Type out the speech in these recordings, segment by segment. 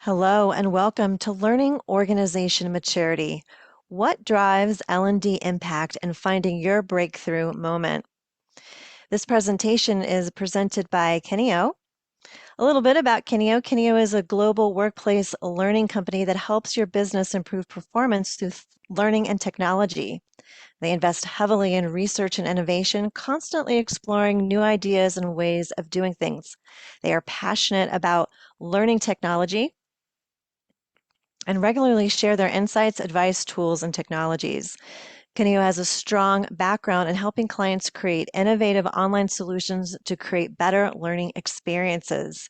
Hello and welcome to Learning Organization Maturity. What drives L&D impact and finding your breakthrough moment? This presentation is presented by Kineo. A little bit about Kineo. Kineo is a global workplace learning company that helps your business improve performance through learning and technology. They invest heavily in research and innovation, constantly exploring new ideas and ways of doing things. They are passionate about learning technology and regularly share their insights, advice, tools, and technologies. Kineo has a strong background in helping clients create innovative online solutions to create better learning experiences.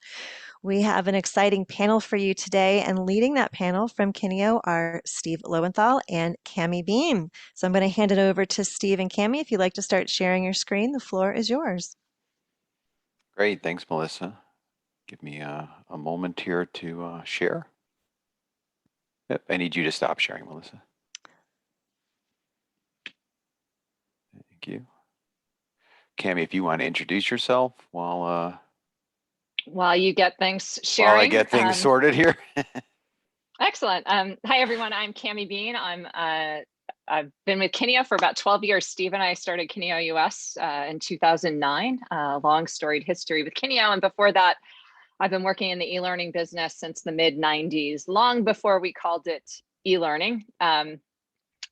We have an exciting panel for you today, and leading that panel from Kineo are Steve Lowenthal and Cami Bean. So I'm going to hand it over to Steve and Cami. If you'd like to start sharing your screen, the floor is yours. Great, thanks, Melissa. Give me a moment here to share. Yep, I need you to stop sharing, Melissa. Thank you. Cami, if you want to introduce yourself while you get things sharing. While I get things sorted here. Excellent. Hi, everyone. I'm Cami Bean. I've been with Kineo for about 12 years. Steve and I started Kineo US in 2009. Long storied history with Kineo. And before that, I've been working in the e-learning business since the mid 90s, long before we called it e-learning.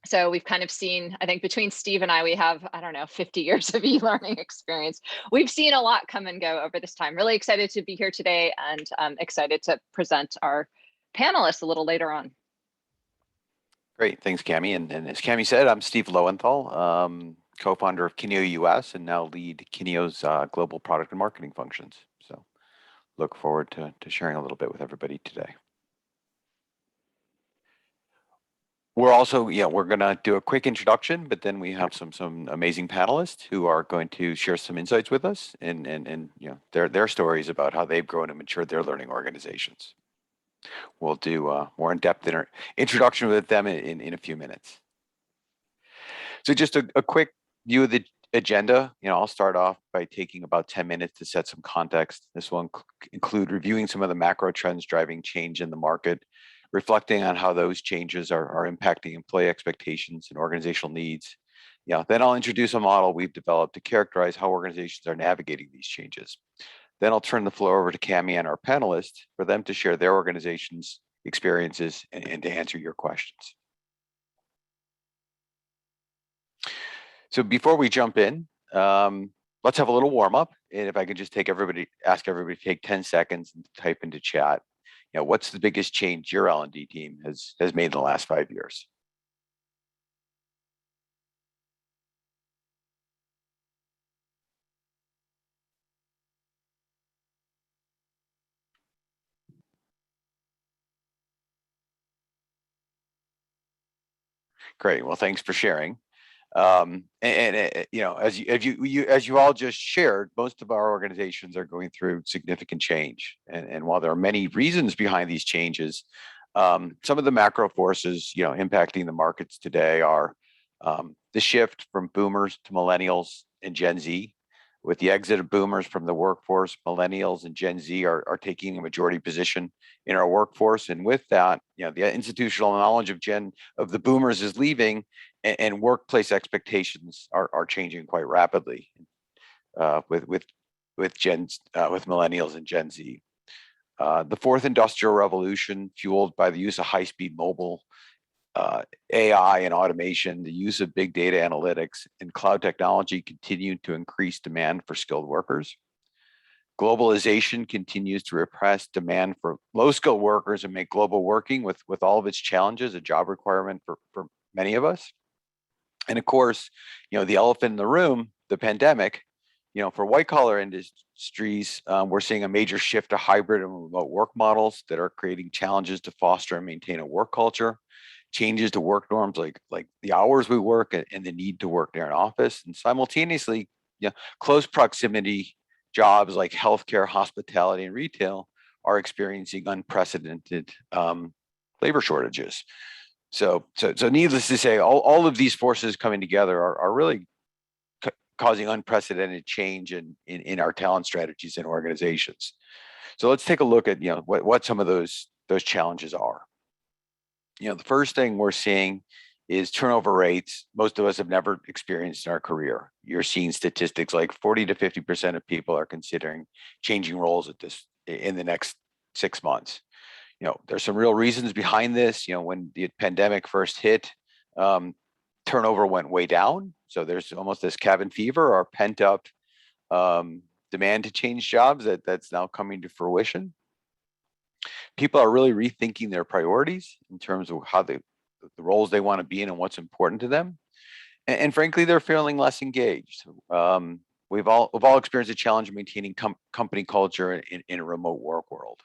So we've kind of seen, I think between Steve and I, we have, 50 years of e-learning experience. We've seen a lot come and go over this time. Really excited to be here today and excited to present our panelists a little later on. Great, thanks, Cami. And as Cami said, I'm Steve Lowenthal, co-founder of Kineo US and now lead Kineo's global product and marketing functions. So look forward to sharing a little bit with everybody today. We're also, we're going to do a quick introduction, but then we have some amazing panelists who are going to share some insights with us and their stories about how they've grown and matured their learning organizations. We'll do a more in-depth introduction with them in a few minutes. So just a quick view of the agenda. I'll start off by taking about 10 minutes to set some context. This will include reviewing some of the macro trends driving change in the market, reflecting on how those changes are impacting employee expectations and organizational needs. Then I'll introduce a model we've developed to characterize how organizations are navigating these changes. Then I'll turn the floor over to Cami and our panelists for them to share their organization's experiences and to answer your questions. So before we jump in, let's have a little warm up. And if I could just ask everybody to take 10 seconds and type into chat. What's the biggest change your L&D team has made in the last 5 years? Great. Well, thanks for sharing. As you all just shared, most of our organizations are going through significant change. And while there are many reasons behind these changes, some of the macro forces, impacting the markets today are the shift from boomers to millennials and Gen Z. With the exit of boomers from the workforce, millennials and Gen Z are taking a majority position in our workforce. And with that, the institutional knowledge of the boomers is leaving, and workplace expectations are changing quite rapidly with millennials and Gen Z. The fourth industrial revolution, fueled by the use of high-speed mobile, AI and automation, the use of big data analytics and cloud technology continue to increase demand for skilled workers. Globalization continues to repress demand for low-skilled workers and make global working with all of its challenges a job requirement for many of us. And of course, the elephant in the room, the pandemic, for white-collar industries, we're seeing a major shift to hybrid and remote work models that are creating challenges to foster and maintain a work culture. Changes to work norms like the hours we work and the need to work near an office, and simultaneously, close proximity jobs like healthcare, hospitality, and retail are experiencing unprecedented labor shortages. So needless to say, all of these forces coming together are really causing unprecedented change in our talent strategies and organizations. So let's take a look at what some of those those challenges are. The first thing we're seeing is turnover rates most of us have never experienced in our career. You're seeing statistics like 40 to 50% of people are considering changing roles in the next 6 months. There's some real reasons behind this. When the pandemic first hit, turnover went way down. So there's almost this cabin fever or pent up demand to change jobs that's now coming to fruition. People are really rethinking their priorities in terms of how the roles they want to be in and what's important to them. And frankly, they're feeling less engaged. We've all experienced a challenge of maintaining company culture in a remote work world.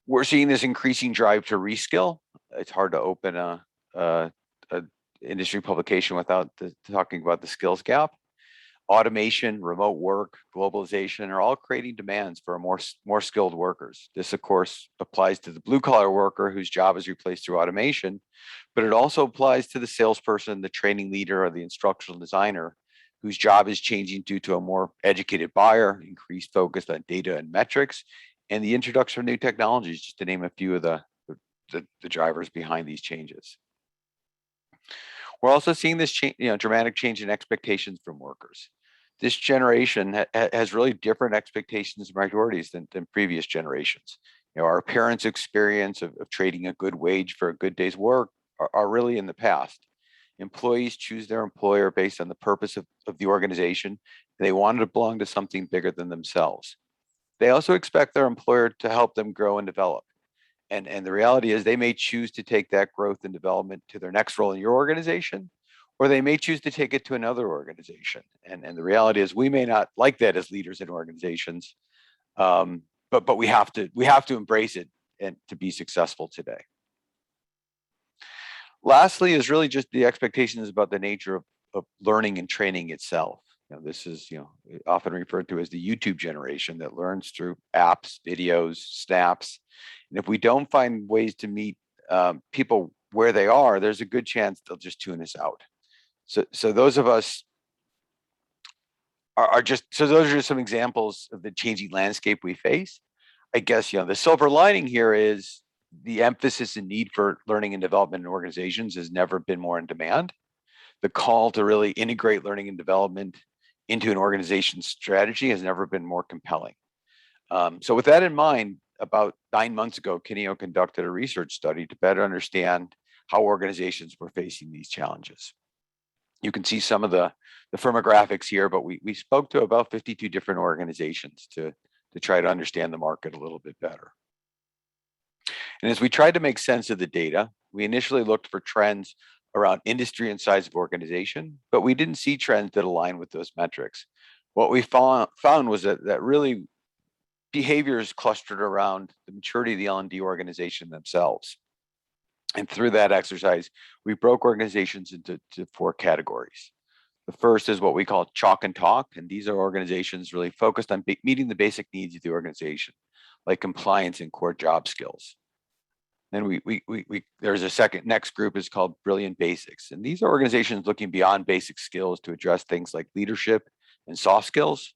We're seeing this increasing drive to reskill. It's hard to open a industry publication without talking about the skills gap. Automation, remote work, globalization are all creating demands for more skilled workers. This, of course, applies to the blue collar worker whose job is replaced through automation, but it also applies to the salesperson, the training leader, or the instructional designer whose job is changing due to a more educated buyer, increased focus on data and metrics, and the introduction of new technologies, just to name a few of the drivers behind these changes. We're also seeing this dramatic change in expectations from workers. This generation has really different expectations and priorities than previous generations. Our parents' experience of trading a good wage for a good day's work are really in the past. Employees choose their employer based on the purpose of the organization. They want to belong to something bigger than themselves. They also expect their employer to help them grow and develop. And the reality is they may choose to take that growth and development to their next role in your organization, or they may choose to take it to another organization. And the reality is we may not like that as leaders in organizations, but we have to embrace it and to be successful today. Lastly is really just the expectations about the nature of learning and training itself. This is often referred to as the YouTube generation that learns through apps, videos, snaps. And if we don't find ways to meet people where they are, there's a good chance they'll just tune us out. So those of us those are just some examples of the changing landscape we face. I guess the silver lining here is the emphasis and need for learning and development in organizations has never been more in demand. The call to really integrate learning and development into an organization's strategy has never been more compelling. So with that in mind, about 9 months ago, Kineo conducted a research study to better understand how organizations were facing these challenges. You can see some of the firmographics here, but we spoke to about 52 different organizations to try to understand the market a little bit better. And as we tried to make sense of the data, we initially looked for trends around industry and size of organization, but we didn't see trends that align with those metrics. What we found was that really behaviors clustered around the maturity of the L&D organization themselves. And through that exercise, we broke organizations into 4 categories. The first is what we call chalk and talk, and these are organizations really focused on meeting the basic needs of the organization, like compliance and core job skills. Then there's a next group is called brilliant basics. And these are organizations looking beyond basic skills to address things like leadership and soft skills.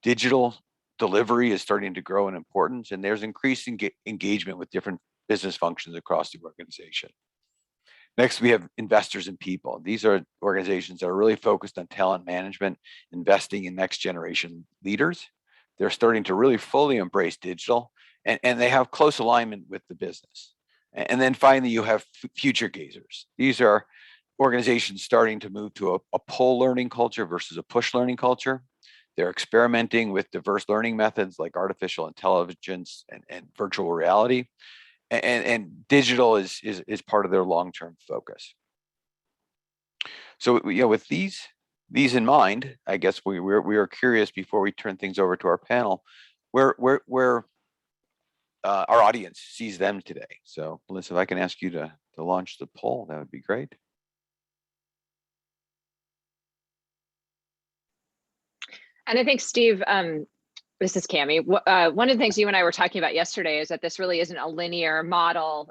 Digital delivery is starting to grow in importance, and there's increasing engagement with different business functions across the organization. Next, we have investors in people. These are organizations that are really focused on talent management, investing in next generation leaders. They're starting to really fully embrace digital, and they have close alignment with the business. And then finally, you have future gazers. These are organizations starting to move to a pull learning culture versus a push learning culture. They're experimenting with diverse learning methods like artificial intelligence and virtual reality. And digital is part of their long-term focus. So with these in mind, I guess we are curious before we turn things over to our panel, where our audience sees them today. So Melissa, if I can ask you to launch the poll, that would be great. And I think, Steve, this is Cami. One of the things you and I were talking about yesterday is that this really isn't a linear model.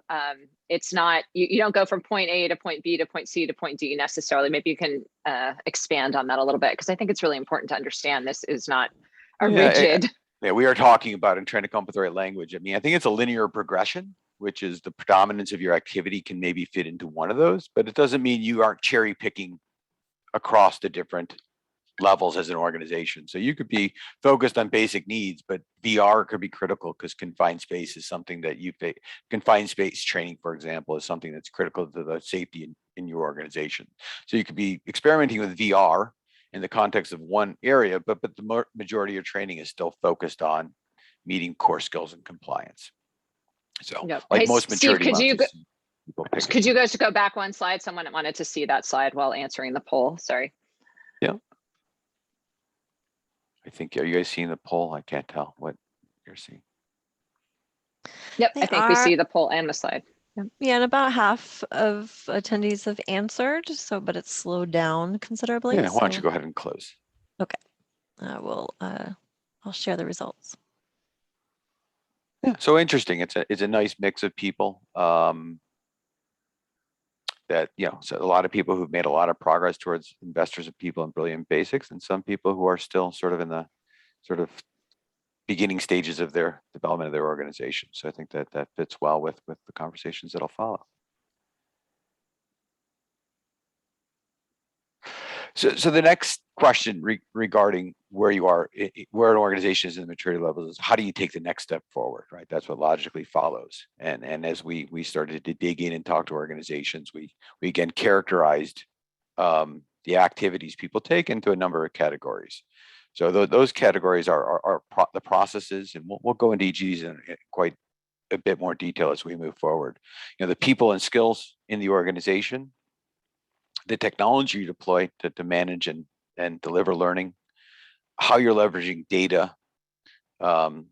It's not, you don't go from point A to point B to point C to point D necessarily. Maybe you can expand on that a little bit, because I think it's really important to understand this is not a rigid. Yeah, we are talking about and trying to come up with the right language. I mean, I think it's a linear progression, which is the predominance of your activity can maybe fit into one of those, but it doesn't mean you aren't cherry picking across the different levels as an organization. So you could be focused on basic needs, but VR could be critical because confined space is something that confined space training, for example, is something that's critical to the safety in your organization. So you could be experimenting with VR in the context of one area, but the majority of your training is still focused on meeting core skills and compliance. So Yep. like Hey, most Steve, maturity months, could you guys go back one slide? Someone wanted to see that slide while answering the poll. Sorry. Yeah. I think, are you guys seeing the poll? I can't tell what you're seeing. Yep, I think we see the poll and the slide. Yep. Yeah, and about half of attendees have answered, but it's slowed down considerably. Yeah, why don't you go ahead and close? Okay, I'll share the results. Yeah, so interesting. It's a nice mix of people. That, so a lot of people who've made a lot of progress towards investors of people and brilliant basics, and some people who are still sort of in the beginning stages of their development of their organization. So I think that fits well with the conversations that'll follow. So the next question regarding where you are, where an organization is in the maturity levels, is how do you take the next step forward, right? That's what logically follows. And as we started to dig in and talk to organizations, we again characterized the activities people take into a number of categories. So those categories are the processes, and we'll go into each of these in quite a bit more detail as we move forward. The people and skills in the organization, the technology you deploy to manage and deliver learning, how you're leveraging data and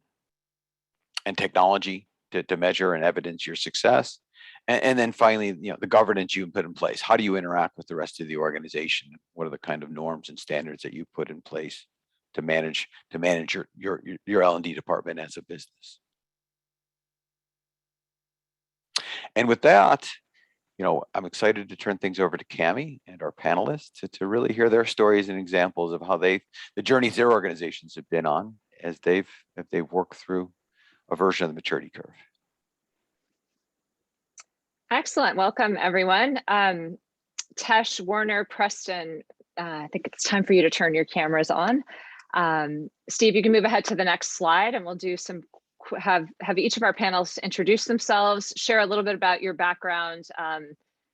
technology to measure and evidence your success. And then finally, the governance you put in place. How do you interact with the rest of the organization? What are the kind of norms and standards that you put in place to manage your L&D department as a business? And with that, I'm excited to turn things over to Cami and our panelists to really hear their stories and examples of how the journeys their organizations have been on as they've worked through a version of the maturity curve. Excellent. Welcome, everyone. Tesh, Warner, Preston, I think it's time for you to turn your cameras on. Steve, you can move ahead to the next slide, and we'll do have each of our panelists introduce themselves, share a little bit about your background,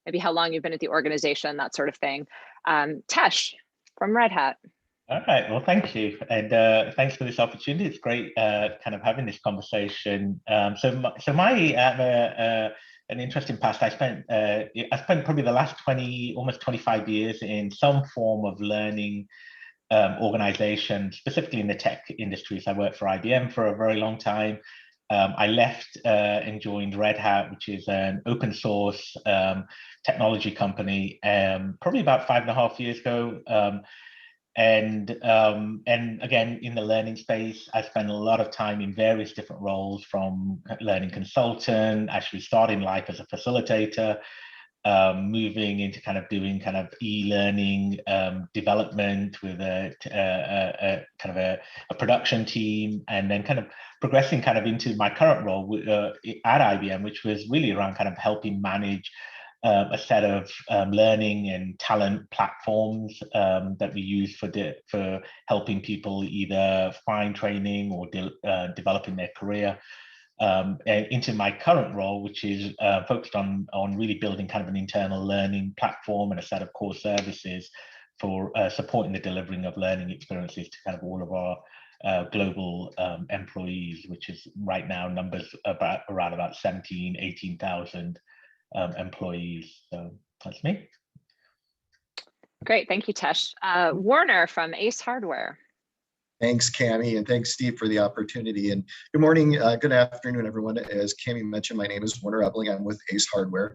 maybe how long you've been at the organization, that sort of thing. Tesh from Red Hat. All right, well, thank you. And thanks for this opportunity. It's great kind of having this conversation. So my an interesting past. I spent probably the last almost 25 years in some form of learning organization, specifically in the tech industry. So I worked for IBM for a very long time. I left and joined Red Hat, which is an open source technology company, probably about 5.5 years ago. And again, in the learning space, I spent a lot of time in various different roles, from learning consultant, actually starting life as a facilitator, moving into kind of doing kind of e-learning development with a production team, and then kind of progressing kind of into my current role at IBM, which was really around kind of helping manage a set of learning and talent platforms that we use for helping people either find training or developing their career. And into my current role, which is focused on really building kind of an internal learning platform and a set of core services for supporting the delivering of learning experiences to kind of all of our global employees, which is right now numbers around about 18,000 employees. So that's me. Great, thank you, Tesh. Warner from Ace Hardware. Thanks, Cami, and thanks, Steve, for the opportunity. And good morning, good afternoon, everyone. As Cami mentioned, my name is Warner Ebling. I'm with Ace Hardware.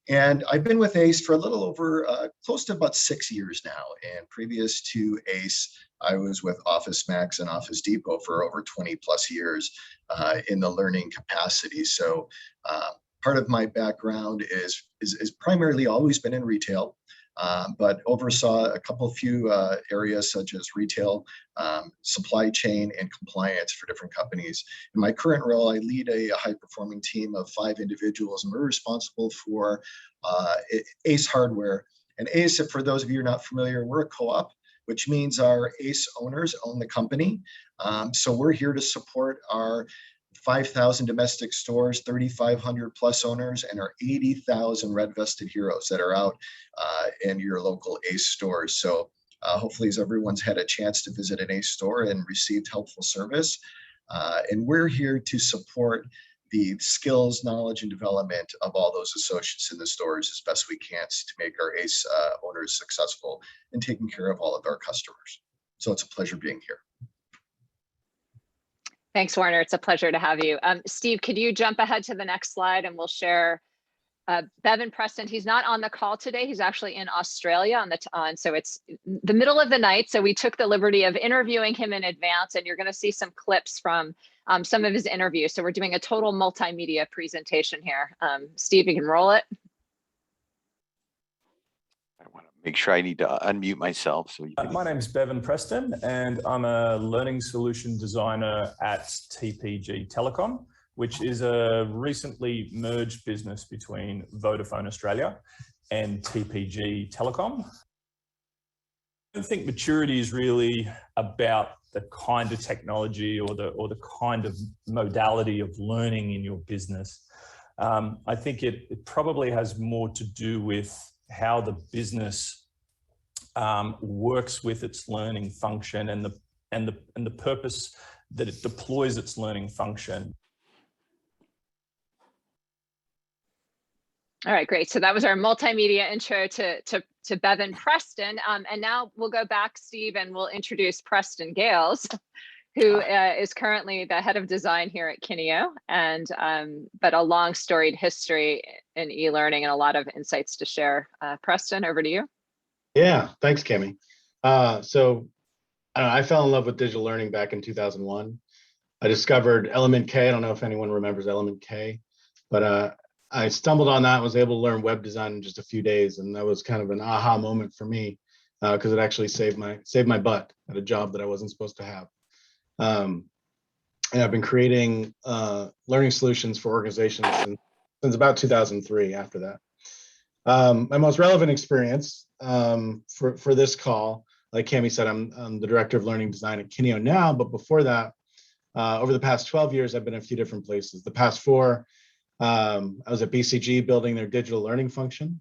And I've been with Ace for a little over, close to about 6 years now. And previous to Ace, I was with Office Max and Office Depot for over 20 plus years in the learning capacity. So part of my background is primarily always been in retail. but oversaw a few areas such as retail, supply chain, and compliance for different companies. In my current role, I lead a high-performing team of 5 individuals, and we're responsible for ACE Hardware. And ACE, for those of you who are not familiar, we're a co-op, which means our ACE owners own the company. So we're here to support our 5,000 domestic stores, 3,500 plus owners, and our 80,000 red vested heroes that are out in your local ACE stores. So hopefully as everyone's had a chance to visit an ACE store and received helpful service. And we're here to support the skills, knowledge, and development of all those associates in the stores as best we can to make our ACE owners successful and taking care of all of our customers. So it's a pleasure being here. Thanks, Warner. It's a pleasure to have you. Steve, could you jump ahead to the next slide and we'll share Bevan Preston. He's not on the call today. He's actually in Australia so it's the middle of the night. So we took the liberty of interviewing him in advance, and you're going to see some clips from some of his interviews. So we're doing a total multimedia presentation here. Steve, you can roll it. I want to make sure I need to unmute myself. So my name is Bevan Preston, and I'm a learning solution designer at TPG Telecom, which is a recently merged business between Vodafone Australia and TPG Telecom. I don't think maturity is really about the kind of technology or the kind of modality of learning in your business. I think it probably has more to do with how the business works with its learning function and the purpose that it deploys its learning function. All right, great. So that was our multimedia intro to Bevan Preston. And now we'll go back, Steve, and we'll introduce Preston Gales, who is currently the head of design here at Kineo, and but a long storied history in e-learning and a lot of insights to share. Preston, over to you. Yeah, thanks, Cami. I fell in love with digital learning back in 2001. I discovered Element K. I don't know if anyone remembers Element K, but I stumbled on that, was able to learn web design in just a few days, and that was kind of an aha moment for me because it actually saved my butt at a job that I wasn't supposed to have. And I've been creating learning solutions for organizations since about 2003. After that, my most relevant experience for this call, like Cami said, I'm the director of learning design at Kineo now, but before that, over the past 12 years, I've been in a few different places. The past 4. I was at BCG building their digital learning function.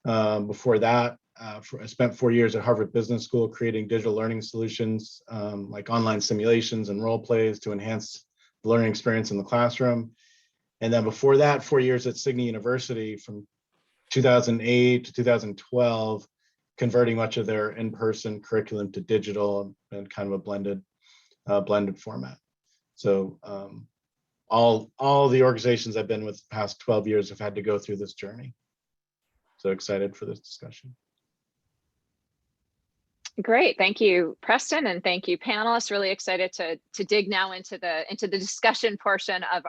Before that, I spent 4 years at Harvard Business School creating digital learning solutions like online simulations and role plays to enhance the learning experience in the classroom. And then before that, 4 years at Signy University from 2008 to 2012, converting much of their in-person curriculum to digital and kind of a blended format. So all the organizations I've been with the past 12 years have had to go through this journey. So excited for this discussion. Great, thank you, Preston, and thank you, panelists. Really excited to dig now into the discussion portion of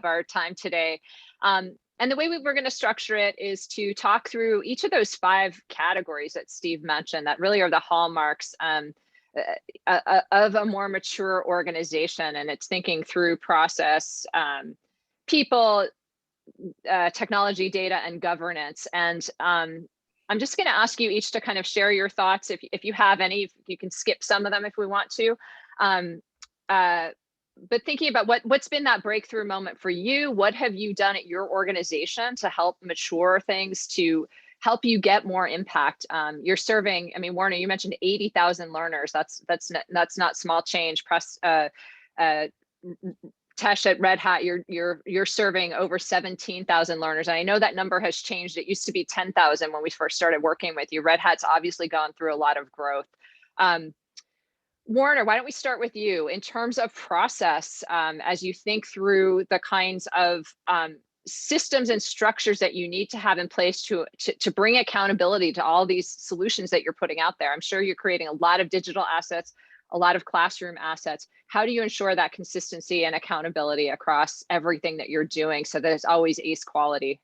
our time today. And the way we're going to structure it is to talk through each of those 5 categories that Steve mentioned that really are the hallmarks of a more mature organization, and it's thinking through process, people, technology, data, and governance. And I'm just going to ask you each to kind of share your thoughts. If you have any, you can skip some of them if we want to. But thinking about what's been that breakthrough moment for you, what have you done at your organization to help mature things, to help you get more impact? You're serving, I mean, Warner, you mentioned 80,000 learners. That's not small change. Tesh at Red Hat, you're serving over 17,000 learners. And I know that number has changed. It used to be 10,000 when we first started working with you. Red Hat's obviously gone through a lot of growth. Warner, why don't we start with you in terms of process, as you think through the kinds of systems and structures that you need to have in place to bring accountability to all these solutions that you're putting out there. I'm sure you're creating a lot of digital assets, a lot of classroom assets. How do you ensure that consistency and accountability across everything that you're doing so that it's always ACE quality?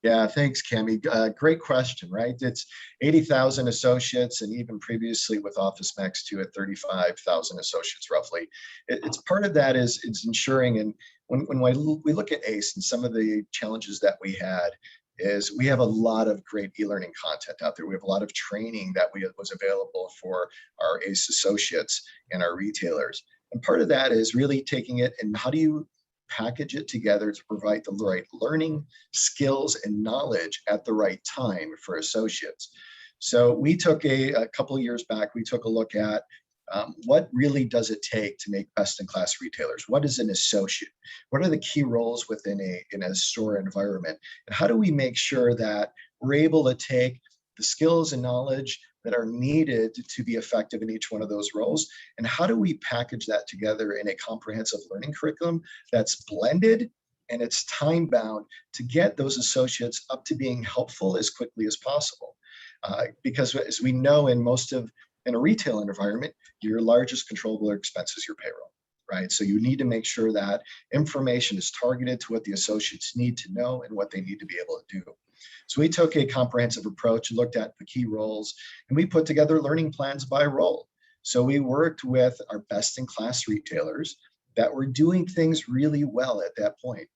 Yeah, thanks, Cami. Great question, right? It's 80,000 associates, and even previously with Office Max 2 at 35,000 associates, roughly. It's part of that is ensuring, and when we look at ACE and some of the challenges that we had, is we have a lot of great e-learning content out there. We have a lot of training that was available for our ACE associates and our retailers. And part of that is really taking it and how do you package it together to provide the right learning, skills, and knowledge at the right time for associates. So we took a couple of years back, we took a look at what really does it take to make best-in-class retailers? What is an associate? What are the key roles within a store environment? And how do we make sure that we're able to take the skills and knowledge that are needed to be effective in each one of those roles? And how do we package that together in a comprehensive learning curriculum that's blended and it's time bound to get those associates up to being helpful as quickly as possible? Because as we know, in a retail environment, your largest controllable expense is your payroll, right? So you need to make sure that information is targeted to what the associates need to know and what they need to be able to do. So we took a comprehensive approach, looked at the key roles, and we put together learning plans by role. So we worked with our best-in-class retailers that were doing things really well at that point.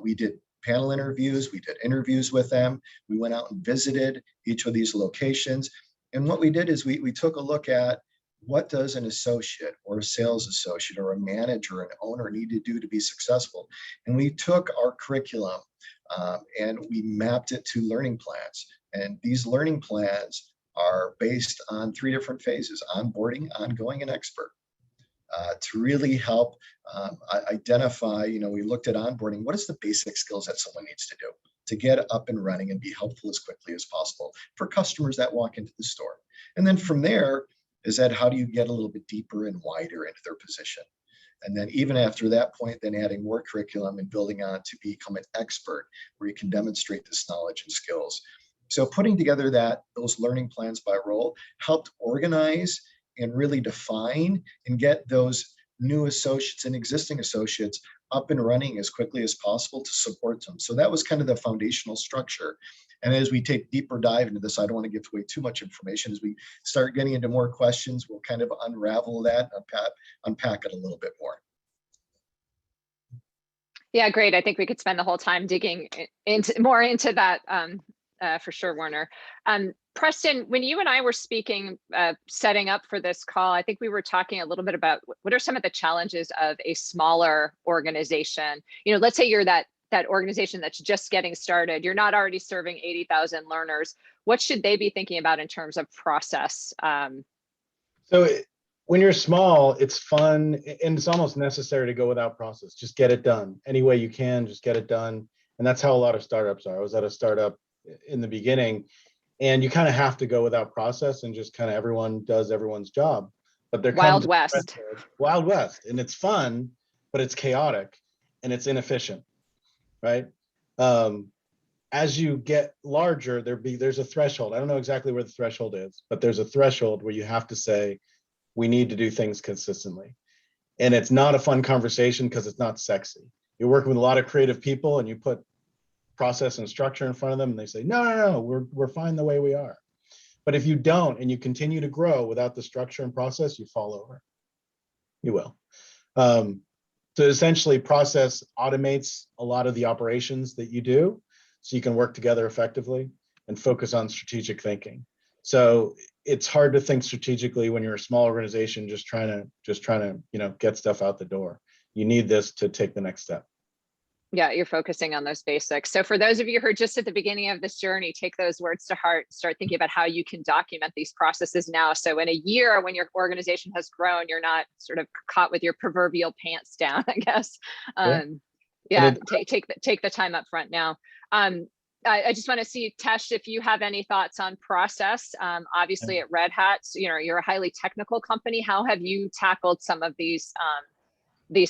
We did panel interviews, we did interviews with them, we went out and visited each of these locations. And what we did is we took a look at what does an associate or a sales associate or a manager, an owner need to do to be successful. And we took our curriculum and we mapped it to learning plans. And these learning plans are based on 3 different phases: onboarding, ongoing, and expert. To really help identify, we looked at onboarding. What is the basic skills that someone needs to do to get up and running and be helpful as quickly as possible for customers that walk into the store? And then from there is that how do you get a little bit deeper and wider into their position? And then even after that point, then adding more curriculum and building on to become an expert where you can demonstrate this knowledge and skills. So putting together those learning plans by role helped organize and really define and get those new associates and existing associates up and running as quickly as possible to support them. So that was kind of the foundational structure. And as we take deeper dive into this, I don't want to give away too much information. As we start getting into more questions, we'll kind of unravel that, unpack it a little bit more. Yeah, great. I think we could spend the whole time digging into that for sure, Werner. Preston, when you and I were speaking, setting up for this call, I think we were talking a little bit about what are some of the challenges of a smaller organization. Let's say you're that organization that's just getting started. You're not already serving 80,000 learners. What should they be thinking about in terms of process? So when you're small, it's fun and it's almost necessary to go without process. Just get it done any way you can. Just get it done. And that's how a lot of startups are. I was at a startup in the beginning, and you kind of have to go without process and just kind of everyone does everyone's job. But there comes Wild West, and it's fun, but it's chaotic and it's inefficient, right? As you get larger, there's a threshold. I don't know exactly where the threshold is, but there's a threshold where you have to say, we need to do things consistently. And it's not a fun conversation because it's not sexy. You're working with a lot of creative people and you put process and structure in front of them and they say, no, we're fine the way we are. But if you don't and you continue to grow without the structure and process, you fall over. You will. So essentially, process automates a lot of the operations that you do so you can work together effectively and focus on strategic thinking. So it's hard to think strategically when you're a small organization just trying to get stuff out the door. You need this to take the next step. Yeah, you're focusing on those basics. So for those of you who are just at the beginning of this journey, take those words to heart, start thinking about how you can document these processes now. So in a year, when your organization has grown, you're not sort of caught with your proverbial pants down, I guess. Take the time up front now. I just want to see, Tesh, if you have any thoughts on process. Obviously at Red Hat, you're a highly technical company. How have you tackled some of these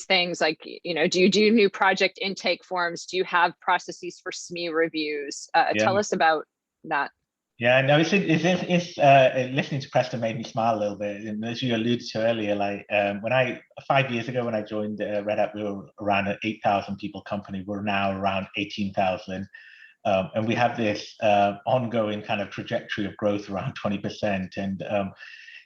things? Like, do you do new project intake forms? Do you have processes for SME reviews? Tell us about that. Yeah, no, listening to Preston made me smile a little bit. And as you alluded to earlier, like 5 years ago when I joined Red Hat, we were around an 8,000 people company. We're now around 18,000. And we have this ongoing kind of trajectory of growth around 20%. And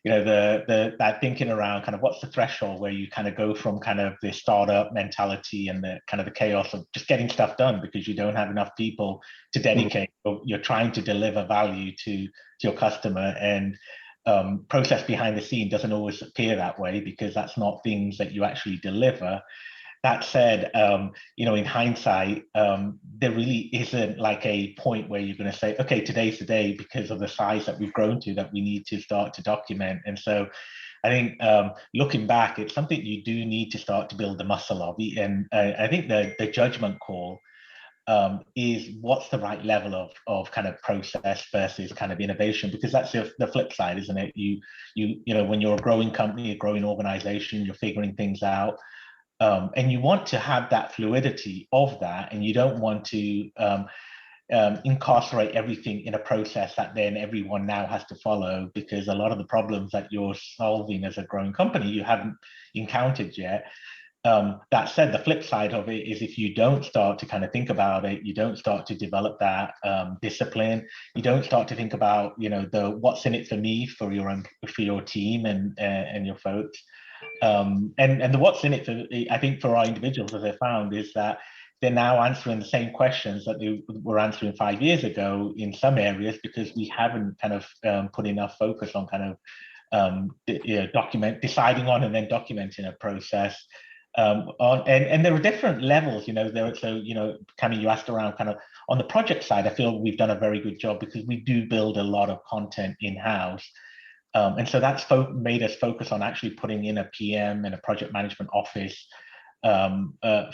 you know, that thinking around kind of what's the threshold where you kind of go from kind of the startup mentality and the kind of the chaos of just getting stuff done because you don't have enough people to dedicate, or you're trying to deliver value to your customer, and process behind the scene doesn't always appear that way because that's not things that you actually deliver. That said, you know, in hindsight, there really isn't like a point where you're going to say, okay, today's the day because of the size that we've grown to that we need to start to document. And so I think looking back, it's something you do need to start to build the muscle of. And I think the judgment call is what's the right level of kind of process versus kind of innovation, because that's the flip side, isn't it? You know, when you're a growing company, a growing organization, you're figuring things out. And you want to have that fluidity of that, and you don't want to incarcerate everything in a process that then everyone now has to follow, because a lot of the problems that you're solving as a growing company you haven't encountered yet. That said, the flip side of it is if you don't start to kind of think about it, you don't start to develop that discipline, you don't start to think about, you know, the what's in it for me, for your team and your folks. And the what's in it for, I think, for our individuals, as I found, is that they're now answering the same questions that they were answering 5 years ago in some areas, because we haven't kind of put enough focus on kind of deciding on and then documenting a process. And there are different levels, you know. So, you know, kind of you asked around kind of on the project side. I feel we've done a very good job because we do build a lot of content in-house. And so that's made us focus on actually putting in a PM and a project management office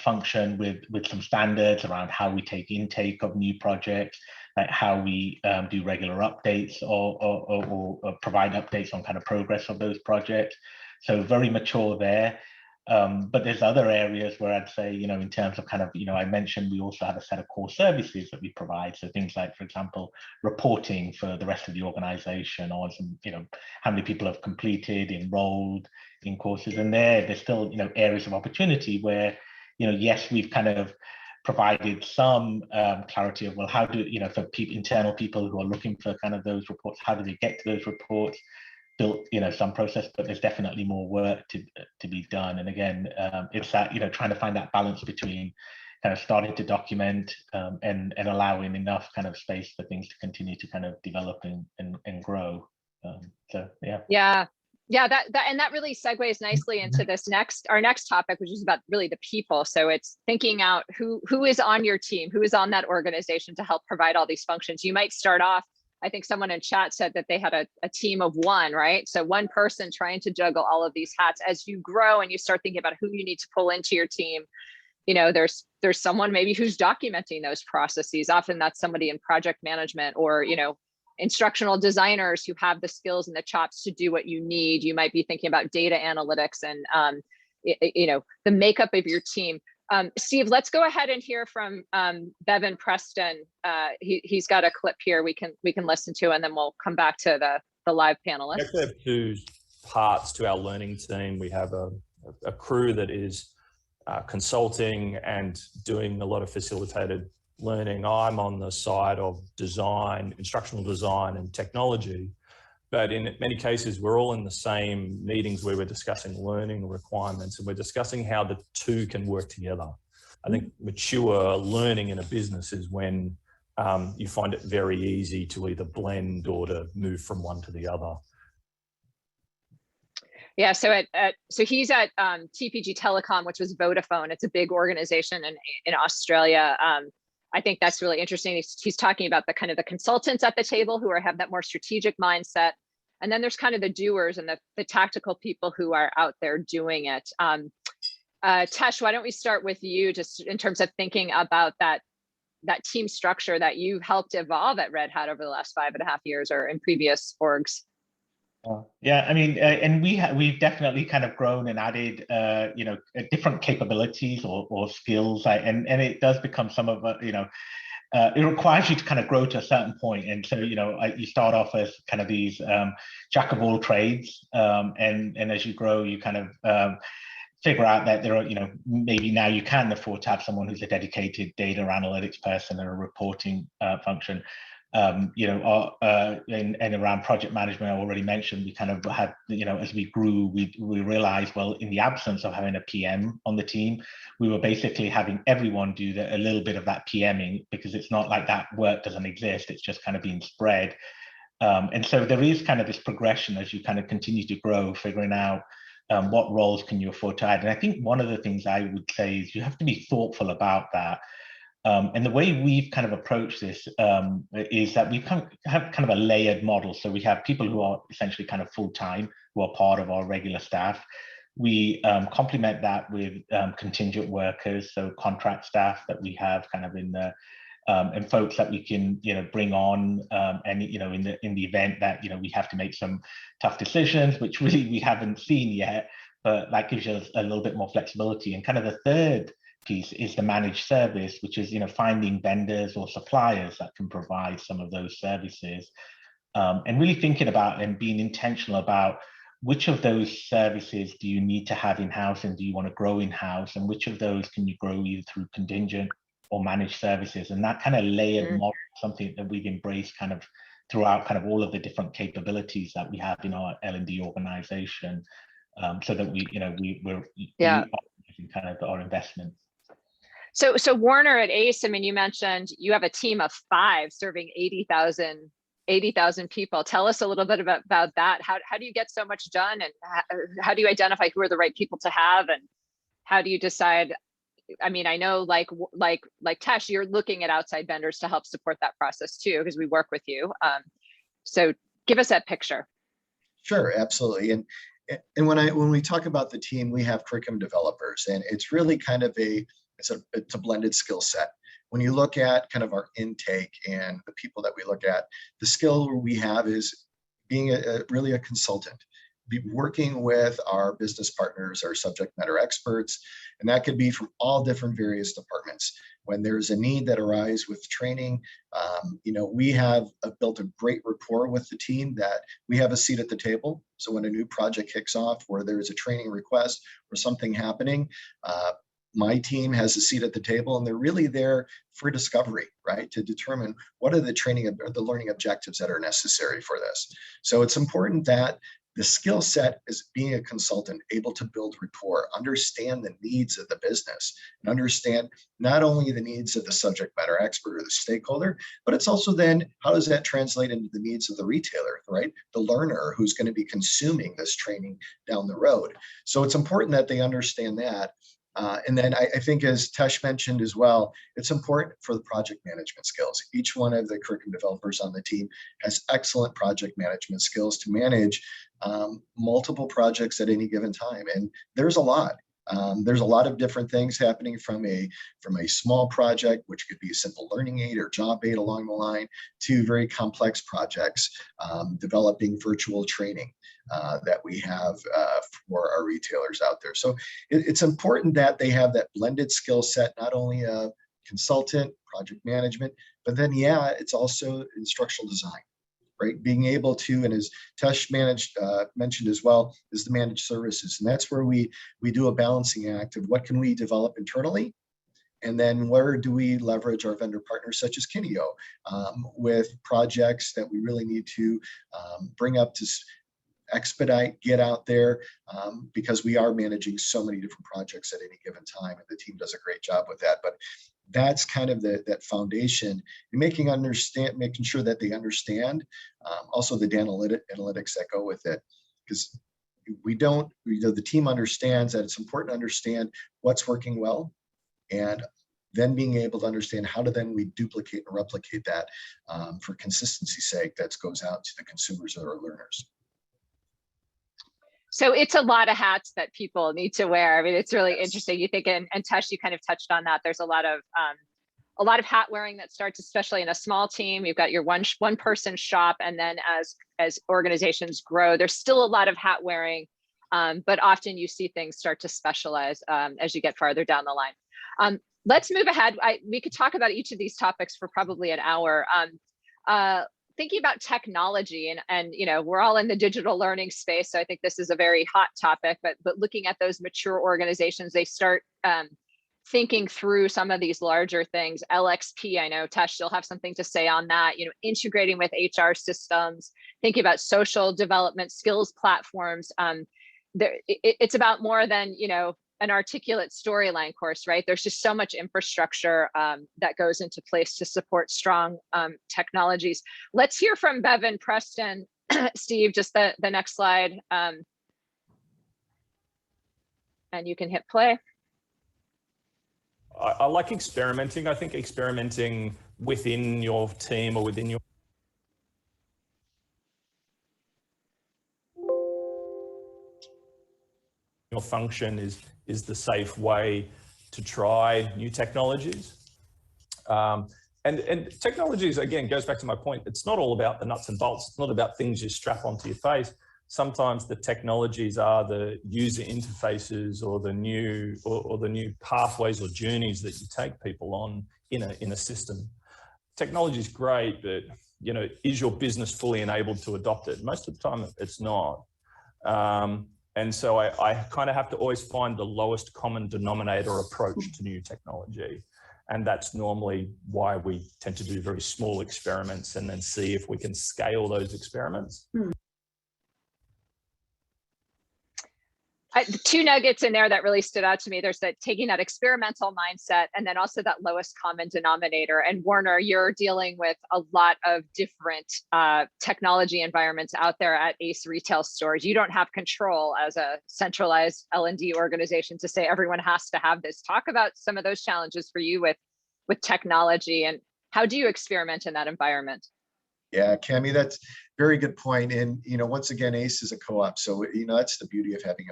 function with some standards around how we take intake of new projects, like how we do regular updates or provide updates on kind of progress of those projects. So very mature there. But there's other areas where I'd say, you know, in terms of kind of, you know, I mentioned we also have a set of core services that we provide. So things like, for example, reporting for the rest of the organization, or some, you know, how many people have completed, enrolled in courses. And there's still, you know, areas of opportunity where, you know, yes, we've kind of provided some clarity of, well, how do, you know, for internal people who are looking for kind of those reports, how do they get to those reports? Built, you know, some process, but there's definitely more work to be done. And again, it's that, you know, trying to find that balance between kind of starting to document and allowing enough kind of space for things to continue to kind of develop and grow. So Yeah, that really segues nicely into our next topic, which is about really the people. So it's thinking out who is on your team, who is on that organization to help provide all these functions. You might start off, I think someone in chat said that they had a team of one, right? So one person trying to juggle all of these hats. As you grow and you start thinking about who you need to pull into your team, you know, there's someone maybe who's documenting those processes. Often that's somebody in project management, or, you know, instructional designers who have the skills and the chops to do what you need. You might be thinking about data analytics and, you know, the makeup of your team. Steve, let's go ahead and hear from Bevan Preston. He's got a clip here we can listen to, and then we'll come back to the live panelists. We actually have two parts to our learning team. We have a crew that is consulting and doing a lot of facilitated learning. I'm on the side of design, instructional design and technology. But in many cases, we're all in the same meetings where we're discussing learning requirements, and we're discussing how the two can work together. I think mature learning in a business is when you find it very easy to either blend or to move from one to the other. Yeah, so he's at TPG Telecom, which was Vodafone. It's a big organization in Australia. I think that's really interesting. He's talking about the kind of the consultants at the table who have that more strategic mindset. And then there's kind of the doers and the tactical people who are out there doing it. Tesh, why don't we start with you, just in terms of thinking about that team structure that you helped evolve at Red Hat over the last 5.5 years, or in previous orgs? Yeah, I mean, and we've definitely kind of grown and added, you know, different capabilities or skills, and it does become some of, you know, it requires you to kind of grow to a certain point. And so, you know, you start off as kind of these jack of all trades, and as you grow, you kind of figure out that there are, maybe now you can afford to have someone who's a dedicated data analytics person and a reporting function. And around project management, I already mentioned, we kind of had, as we grew, we realized, well, in the absence of having a PM on the team, we were basically having everyone do a little bit of that PMing, because it's not like that work doesn't exist, it's just kind of being spread. And so there is kind of this progression as you kind of continue to grow, figuring out what roles can you afford to add. And I think one of the things I would say is you have to be thoughtful about that. And the way we've kind of approached this is that we have kind of a layered model. So we have people who are essentially kind of full-time, who are part of our regular staff. We complement that with contingent workers, so contract staff that we have kind of in the and folks that we can bring on and in the event that we have to make some tough decisions, which really we haven't seen yet, but that gives us a little bit more flexibility. And kind of the third piece is the managed service, which is finding vendors or suppliers that can provide some of those services, and really thinking about and being intentional about which of those services do you need to have in-house and do you want to grow in-house, and which of those can you grow either through contingent or managed services. And that kind of layered model, something that we've embraced kind of throughout kind of all of the different capabilities that we have in our L&D organization, so that we're kind of our investments. So Warner at ACE, I mean, you mentioned you have a team of 5 serving 80,000 people. Tell us a little bit about that. How do you get so much done, and how do you identify who are the right people to have, and how do you decide? I mean, I know like Tesh, you're looking at outside vendors to help support that process too, because we work with you. So give us that picture. Sure, absolutely. And when we talk about the team, we have curriculum developers, and it's really kind of it's a blended skill set. When you look at kind of our intake and the people that we look at, the skill we have is being really a consultant, be working with our business partners, our subject matter experts, and that could be from all different various departments. When there's a need that arises with training, we have built a great rapport with the team that we have a seat at the table. So when a new project kicks off, where there is a training request or something happening, my team has a seat at the table, and they're really there for discovery, right? To determine what are the training or the learning objectives that are necessary for this. So it's important that the skill set is being a consultant, able to build rapport, understand the needs of the business, and understand not only the needs of the subject matter expert or the stakeholder, but it's also then how does that translate into the needs of the retailer, right? The learner who's going to be consuming this training down the road. So it's important that they understand that. And then I think, as Tesh mentioned as well, it's important for the project management skills. Each one of the curriculum developers on the team has excellent project management skills to manage multiple projects at any given time. And there's a lot. There's a lot of different things happening from a small project, which could be a simple learning aid or job aid along the line, to very complex projects, developing virtual training that we have for our retailers out there. So it's important that they have that blended skill set, not only a consultant, project management, but then, it's also instructional design. Right, being able to, and as Tesh mentioned as well, is the managed services, and that's where we do a balancing act of what can we develop internally, and then where do we leverage our vendor partners such as Kineo with projects that we really need to bring up to expedite, get out there, because we are managing so many different projects at any given time, and the team does a great job with that. But that's kind of that foundation, and making sure that they understand also the analytics that go with it, because the team understands that it's important to understand what's working well, and then being able to understand how to then we duplicate and replicate that for consistency's sake, that goes out to the consumers or our learners. So it's a lot of hats that people need to wear. I mean, it's really interesting. You think, and Tesh, you kind of touched on that. There's a lot of hat wearing that starts, especially in a small team. You've got your one person shop, and then as organizations grow, there's still a lot of hat wearing, but often you see things start to specialize as you get farther down the line. Let's move ahead. We could talk about each of these topics for probably an hour. thinking about technology, and you know, we're all in the digital learning space, so I think this is a very hot topic. But looking at those mature organizations, they start thinking through some of these larger things. LXP, I know Tesh, you'll have something to say on that. You know, integrating with HR systems, thinking about social development, skills platforms. It's about more than, you know, an articulate storyline course, right? There's just so much infrastructure that goes into place to support strong technologies. Let's hear from Bevan Preston. Steve, just the next slide. And you can hit play. I like experimenting. I think experimenting within your team or within your function is the safe way to try new technologies. And technologies, again, goes back to my point. It's not all about the nuts and bolts. It's not about things you strap onto your face. Sometimes the technologies are the user interfaces or the new pathways or journeys that you take people on in a system. Technology is great, but you know, is your business fully enabled to adopt it? Most of the time, it's not. And so I kind of have to always find the lowest common denominator approach to new technology. And that's normally why we tend to do very small experiments and then see if we can scale those experiments. Two nuggets in there that really stood out to me. There's that taking that experimental mindset, and then also that lowest common denominator. And Werner, you're dealing with a lot of different technology environments out there at ACE retail stores. You don't have control as a centralized L&D organization to say everyone has to have this. Talk about some of those challenges for you with technology, and how do you experiment in that environment? Yeah, Cami, that's a very good point. And, you know, once again, ACE is a co-op. So, you know, that's the beauty of having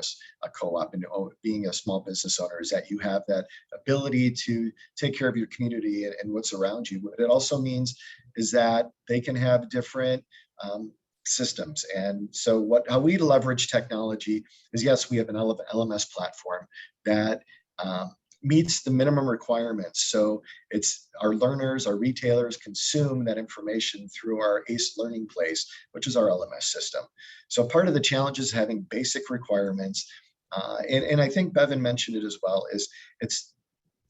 a co-op and being a small business owner, is that you have that ability to take care of your community and what's around you. What it also means is that they can have different systems. And so how we leverage technology is, yes, we have an LMS platform that meets the minimum requirements. So it's our learners, our retailers consume that information through our ACE Learning Place, which is our LMS system. So part of the challenge is having basic requirements. And I think Bevan mentioned it as well, is it's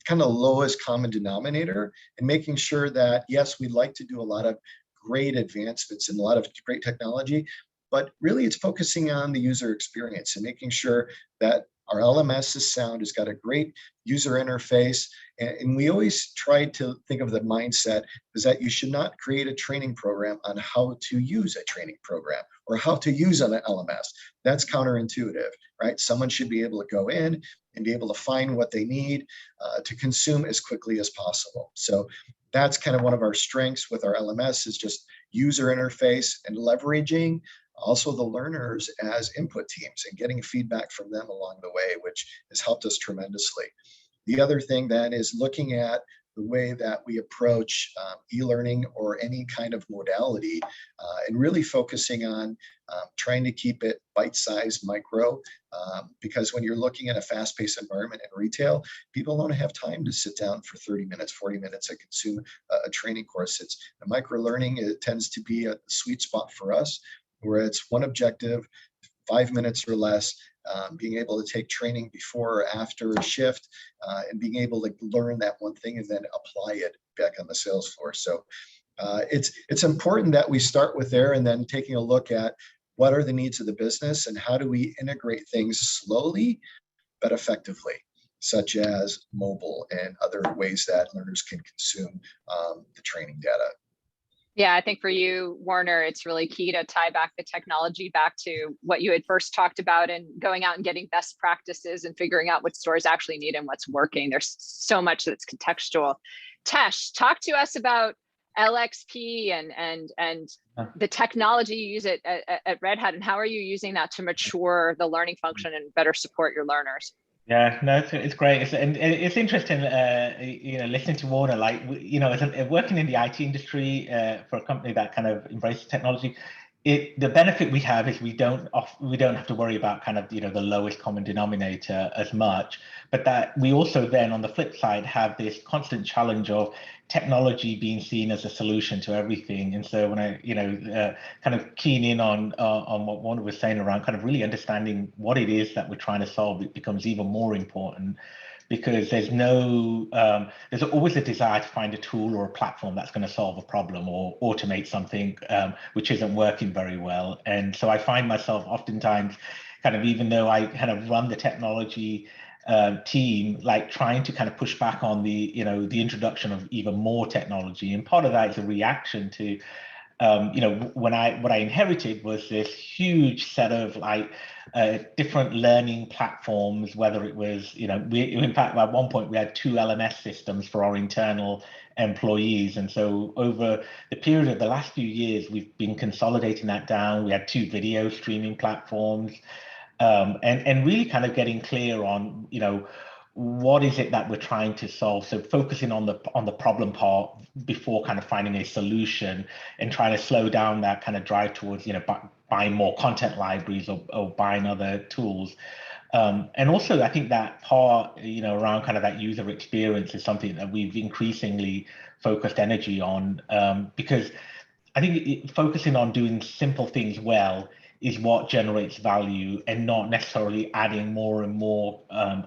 kind of lowest common denominator, and making sure that, yes, we'd like to do a lot of great advancements and a lot of great technology, but really it's focusing on the user experience and making sure that our LMS is sound, has got a great user interface. And we always try to think of the mindset is that you should not create a training program on how to use a training program or how to use an LMS. That's counterintuitive, right? Someone should be able to go in and be able to find what they need to consume as quickly as possible. So that's kind of one of our strengths with our LMS, is just user interface and leveraging also the learners as input teams and getting feedback from them along the way, which has helped us tremendously. The other thing then is looking at the way that we approach e-learning or any kind of modality, and really focusing on trying to keep it bite-sized, micro, because when you're looking at a fast-paced environment in retail, people don't have time to sit down for 30 minutes, 40 minutes and consume a training course. It's a micro-learning. It tends to be a sweet spot for us, where it's one objective, 5 minutes or less, being able to take training before or after a shift, and being able to learn that one thing and then apply it back on the sales floor. So it's important that we start with there, and then taking a look at what are the needs of the business and how do we integrate things slowly but effectively, such as mobile and other ways that learners can consume the training data. Yeah, I think for you, Werner, it's really key to tie back the technology back to what you had first talked about, and going out and getting best practices and figuring out what stores actually need and what's working. There's so much that's contextual. Tesh, talk to us about LXP and the technology you use it at Red Hat, and how are you using that to mature the learning function and better support your learners? Yeah, no, it's great. It's interesting, you know, listening to Warner, like, you know, working in the IT industry for a company that kind of embraces technology, the benefit we have is we don't have to worry about kind of, the lowest common denominator as much, but that we also then on the flip side have this constant challenge of technology being seen as a solution to everything. And so when I, kind of keen in on what Warner was saying around kind of really understanding what it is that we're trying to solve, it becomes even more important, because there's always a desire to find a tool or a platform that's going to solve a problem or automate something which isn't working very well. And so I find myself oftentimes kind of, even though I kind of run the technology team, like trying to kind of push back on the introduction of even more technology. And part of that is a reaction to what I inherited was this huge set of different learning platforms, whether it was, in fact, at one point we had 2 LMS systems for our internal employees. And so over the period of the last few years, we've been consolidating that down. We had 2 video streaming platforms, and really kind of getting clear on, what is it that we're trying to solve? So focusing on the problem part before kind of finding a solution, and trying to slow down that kind of drive towards, buying more content libraries or buying other tools. And also, I think that part, around kind of that user experience is something that we've increasingly focused energy on, because I think focusing on doing simple things well is what generates value, and not necessarily adding more and more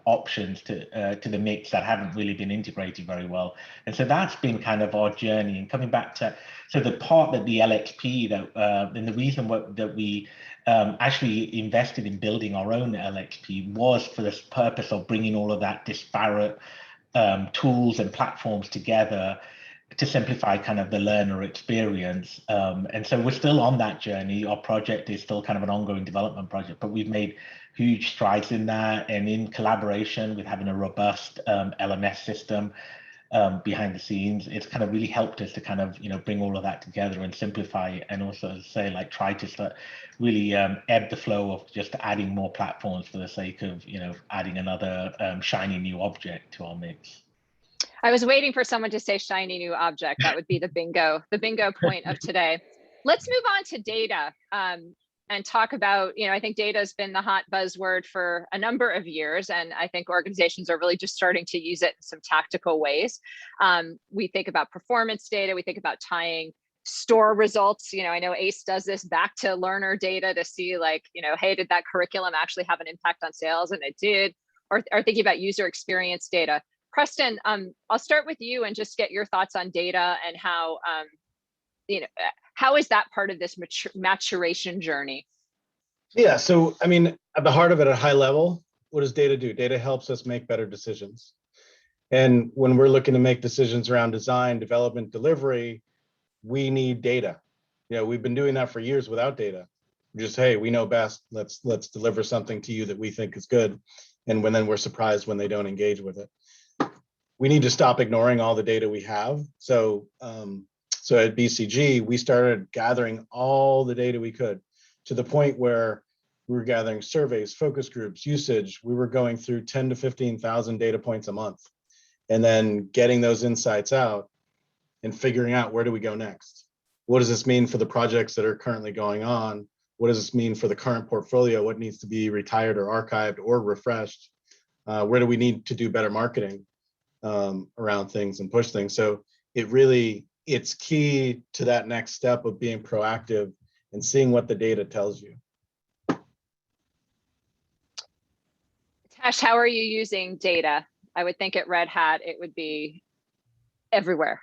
options to the mix that haven't really been integrated very well. And so that's been kind of our journey. And coming back to, so the part that the LXP, and the reason that we actually invested in building our own LXP was for this purpose of bringing all of that disparate tools and platforms together to simplify kind of the learner experience. And so we're still on that journey. Our project is still kind of an ongoing development project, but we've made huge strides in that, and in collaboration with having a robust LMS system behind the scenes, it's kind of really helped us to kind of, bring all of that together and simplify it, and also say, try to start really ebb the flow of just adding more platforms for the sake of, adding another shiny new object to our mix. I was waiting for someone to say shiny new object. That would be the bingo point of today. Let's move on to data and talk about, I think data has been the hot buzzword for a number of years, and I think organizations are really just starting to use it in some tactical ways. We think about performance data, we think about tying store results. I know ACE does this back to learner data to see hey, did that curriculum actually have an impact on sales? And it did. Or thinking about user experience data. Preston, I'll start with you and just get your thoughts on data and how, how is that part of this maturation journey? Yeah, so I mean, at the heart of it, at a high level, what does data do? Data helps us make better decisions. And when we're looking to make decisions around design, development, delivery, we need data. We've been doing that for years without data. Just, hey, we know best. Let's deliver something to you that we think is good. And then we're surprised when they don't engage with it. We need to stop ignoring all the data we have. So at BCG, we started gathering all the data we could, to the point where we were gathering surveys, focus groups, usage. We were going through 10 to 15,000 data points a month, and then getting those insights out and figuring out, where do we go next? What does this mean for the projects that are currently going on? What does this mean for the current portfolio? What needs to be retired or archived or refreshed? Where do we need to do better marketing around things and push things? So it's key to that next step of being proactive and seeing what the data tells you. Tesh, how are you using data? I would think at Red Hat, it would be everywhere.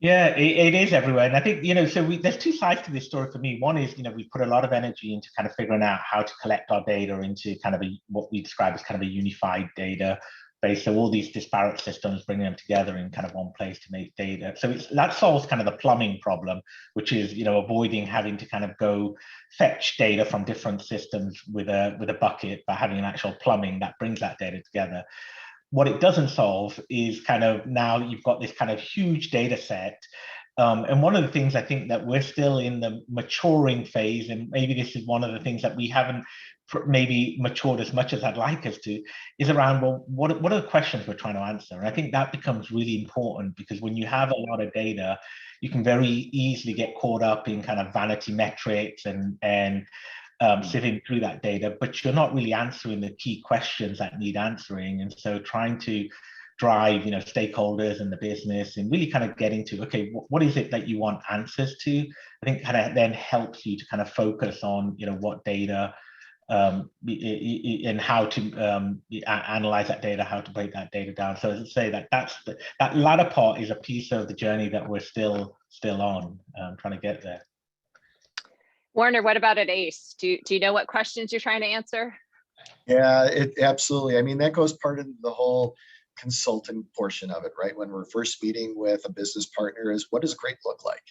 Yeah, it is everywhere. And I think, so there's 2 sides to this story for me. One is, we put a lot of energy into kind of figuring out how to collect our data into kind of what we describe as kind of a unified data base. So all these disparate systems, bringing them together in kind of one place to make data. So that solves kind of the plumbing problem, which is, avoiding having to kind of go fetch data from different systems with a bucket, but having an actual plumbing that brings that data together. What it doesn't solve is kind of, now you've got this kind of huge data set, And one of the things I think that we're still in the maturing phase, and maybe this is one of the things that we haven't maybe matured as much as I'd like us to, is around, well, what are the questions we're trying to answer? And I think that becomes really important, because when you have a lot of data, you can very easily get caught up in kind of vanity metrics and sifting through that data, but you're not really answering the key questions that need answering. And so trying to drive, stakeholders and the business, and really kind of getting to, okay, what is it that you want answers to? I think kind of then helps you to kind of focus on, what data and how to analyze that data, how to break that data down. So as I say, that latter part is a piece of the journey that we're still on, trying to get there. Warner, what about at ACE? Do you know what questions you're trying to answer? Yeah, absolutely. I mean, that goes part of the whole consulting portion of it, right? When we're first meeting with a business partner, is what does great look like?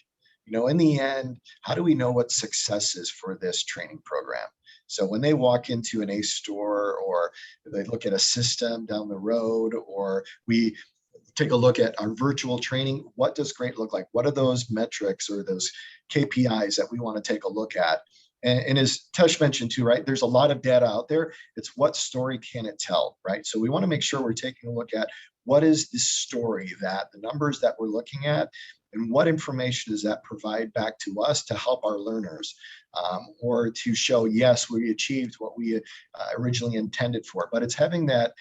In the end, how do we know what success is for this training program? So when they walk into an ACE store, or they look at a system down the road, or we take a look at our virtual training, what does great look like? What are those metrics or those KPIs that we want to take a look at? And as Tesh mentioned too, right, there's a lot of data out there. It's what story can it tell, right? So we want to make sure we're taking a look at what is the story, that the numbers that we're looking at, and what information does that provide back to us to help our learners, or to show, yes, we achieved what we originally intended for. But it's having that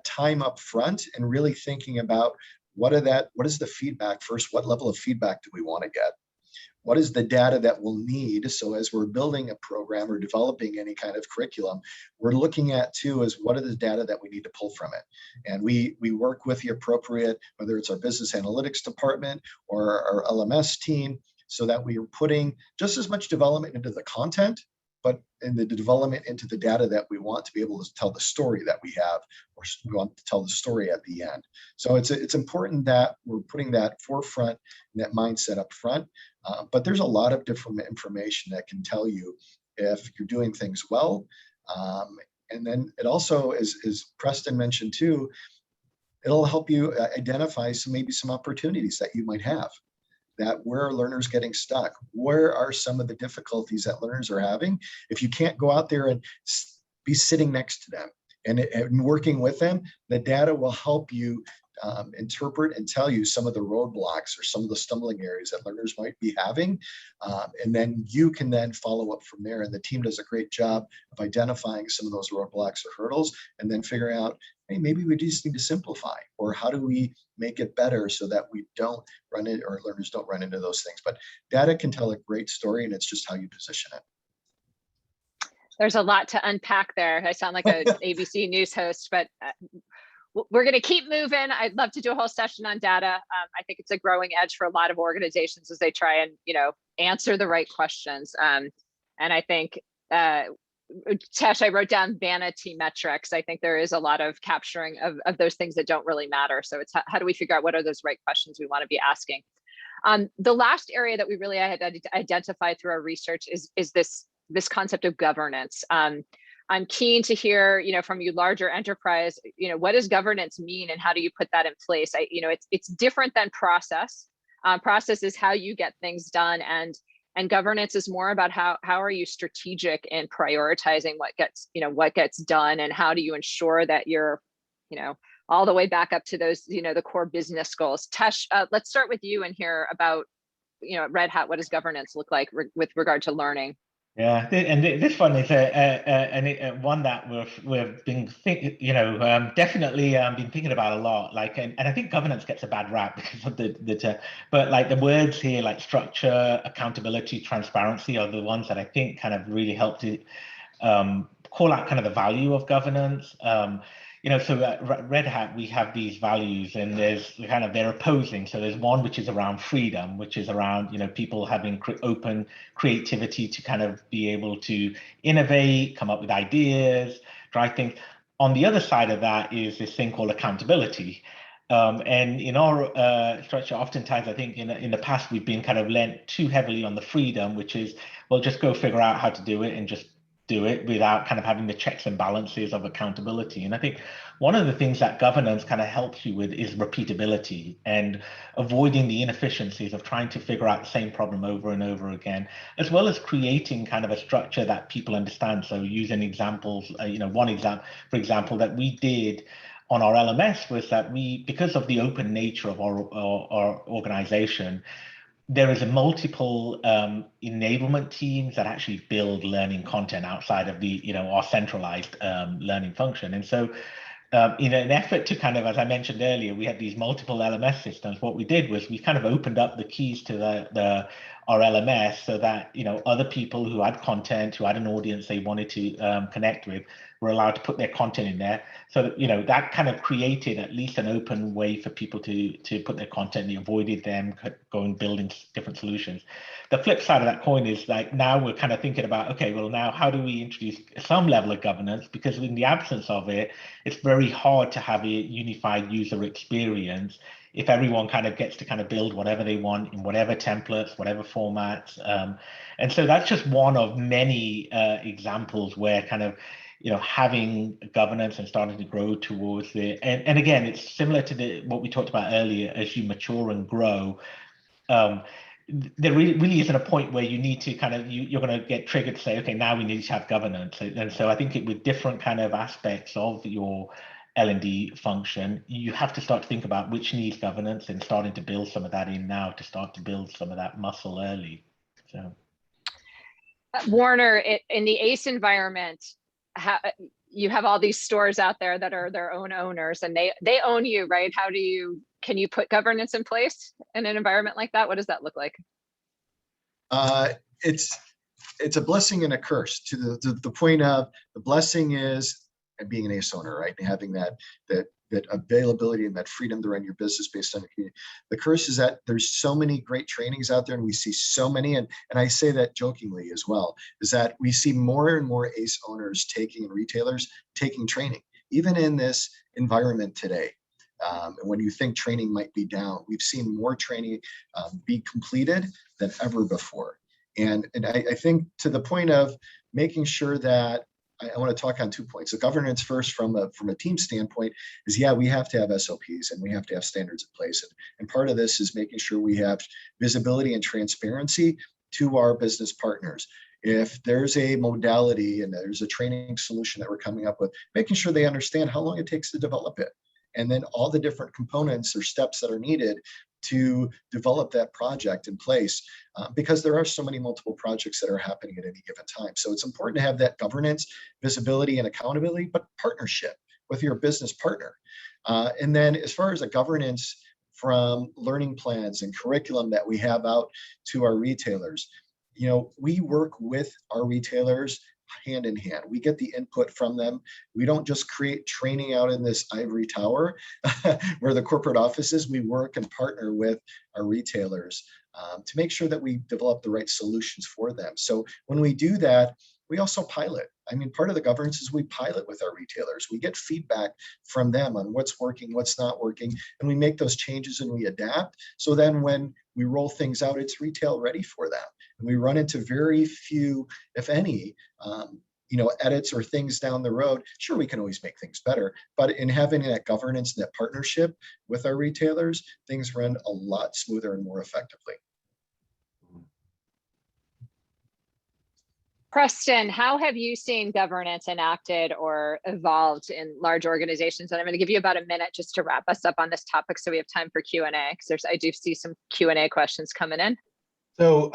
time up front and really thinking about what is the feedback first? What level of feedback do we want to get? What is the data that we'll need? So as we're building a program or developing any kind of curriculum, we're looking at too is what are the data that we need to pull from it? And we work with the appropriate, whether it's our business analytics department or our LMS team, so that we are putting just as much development into the content, but in the development into the data that we want to be able to tell the story that we have, or we want to tell the story at the end. So it's important that we're putting that forefront and that mindset up front. But there's a lot of different information that can tell you if you're doing things well. And then it also, as Preston mentioned too, it'll help you identify maybe some opportunities that you might have. That where are learners getting stuck? Where are some of the difficulties that learners are having? If you can't go out there and be sitting next to them and working with them, the data will help you interpret and tell you some of the roadblocks or some of the stumbling areas that learners might be having. And then you can then follow up from there. And the team does a great job of identifying some of those roadblocks or hurdles, and then figuring out, hey, maybe we just need to simplify, or how do we make it better so that we don't run it, or learners don't run into those things. But data can tell a great story, and it's just how you position it. There's a lot to unpack there. I sound like an ABC News host, but we're going to keep moving. I'd love to do a whole session on data. I think it's a growing edge for a lot of organizations as they try and, answer the right questions. And I think, Tesh, I wrote down vanity metrics. I think there is a lot of capturing of those things that don't really matter. So it's how do we figure out what are those right questions we want to be asking? The last area that we really had identified through our research is this concept of governance. I'm keen to hear, from you larger enterprise, what does governance mean and how do you put that in place? It's different than process. Process is how you get things done, and governance is more about how are you strategic in prioritizing what gets done, and how do you ensure that you're, all the way back up to those, the core business goals. Tesh, let's start with you and hear about, at Red Hat, what does governance look like with regard to learning? Yeah, and this one is one that we've been definitely been thinking about a lot. Like, and I think governance gets a bad rap because of but like the words here, like structure, accountability, transparency, are the ones that I think kind of really help to call out kind of the value of governance. So at Red Hat, we have these values, and they're opposing. So there's one which is around freedom, which is around, people having open creativity to kind of be able to innovate, come up with ideas, try things. On the other side of that is this thing called accountability. And in our structure, oftentimes, I think in the past, we've been kind of lent too heavily on the freedom, which is, well, just go figure out how to do it and just do it without kind of having the checks and balances of accountability. And I think one of the things that governance kind of helps you with is repeatability and avoiding the inefficiencies of trying to figure out the same problem over and over again, as well as creating kind of a structure that people understand. So using examples, one example, for example, that we did on our LMS was that because of the open nature of our organization, there is a multiple enablement teams that actually build learning content outside of the, our centralized learning function. And so in an effort to kind of, as I mentioned earlier, we had these multiple LMS systems. What we did was we kind of opened up the keys to our LMS so that, other people who had content, who had an audience they wanted to connect with, were allowed to put their content in there. So that, that kind of created at least an open way for people to put their content. They avoided them going building different solutions. The flip side of that coin is like now we're kind of thinking about, okay, well, now how do we introduce some level of governance? Because in the absence of it, it's very hard to have a unified user experience if everyone kind of gets to kind of build whatever they want in whatever templates, whatever formats. And so that's just one of many examples where kind of, having governance and starting to grow towards it. And again, it's similar to what we talked about earlier. As you mature and grow, there really isn't a point where you need to kind of, you're going to get triggered to say, okay, now we need to have governance. And so I think with different kind of aspects of your L&D function, you have to start to think about which needs governance and starting to build some of that in now to start to build some of that muscle early. So, Warner, in the ACE environment, you have all these stores out there that are their own owners and they own you, right? Can you put governance in place in an environment like that? What does that look like? It's a blessing and a curse. To the point of the blessing is being an ACE owner, right? And having that availability and that freedom to run your business based on the community. The curse is that there's so many great trainings out there, and we see so many, and I say that jokingly as well, is that we see more and more ACE owners and retailers taking training, even in this environment today. When you think training might be down, we've seen more training be completed than ever before. And I think to the point of making sure that I want to talk on 2 points. So governance first from a team standpoint is, we have to have SOPs and we have to have standards in place. And part of this is making sure we have visibility and transparency to our business partners. If there's a modality and there's a training solution that we're coming up with, making sure they understand how long it takes to develop it. And then all the different components or steps that are needed to develop that project in place, because there are so many multiple projects that are happening at any given time. So it's important to have that governance, visibility, and accountability, but partnership with your business partner. And then as far as a governance from learning plans and curriculum that we have out to our retailers, we work with our retailers hand in hand. We get the input from them. We don't just create training out in this ivory tower where the corporate office is. We work and partner with our retailers to make sure that we develop the right solutions for them. So when we do that, we also pilot. I mean, part of the governance is we pilot with our retailers. We get feedback from them on what's working, what's not working, and we make those changes and we adapt. So then when we roll things out, it's retail ready for them. And we run into very few, if any, edits or things down the road. Sure, we can always make things better, but in having that governance and that partnership with our retailers, things run a lot smoother and more effectively. Preston, how have you seen governance enacted or evolved in large organizations? And I'm going to give you about a minute just to wrap us up on this topic so we have time for Q&A, because I do see some Q&A questions coming in. So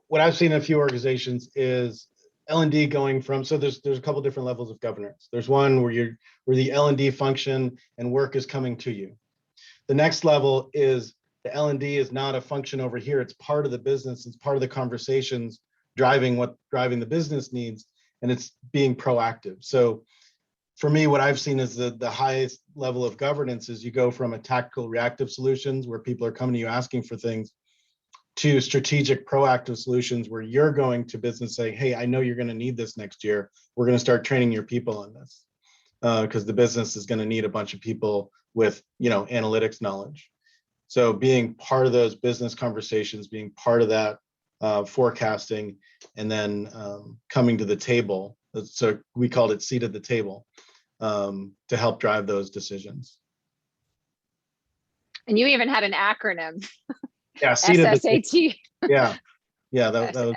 what I've seen in a few organizations is L&D going from, so there's a couple different levels of governance. There's one where the L&D function and work is coming to you. The next level is the L&D is not a function over here. It's part of the business. It's part of the conversations driving the business needs, and it's being proactive. So for me, what I've seen is the highest level of governance is you go from a tactical reactive solutions where people are coming to you asking for things to strategic proactive solutions where you're going to business saying, hey, I know you're going to need this next year. We're going to start training your people on this because the business is going to need a bunch of people with, analytics knowledge. So being part of those business conversations, being part of that forecasting, and then coming to the table. So we called it seat at the table to help drive those decisions. And you even had an acronym. Yeah, seat at the table. SSAT. Yeah, that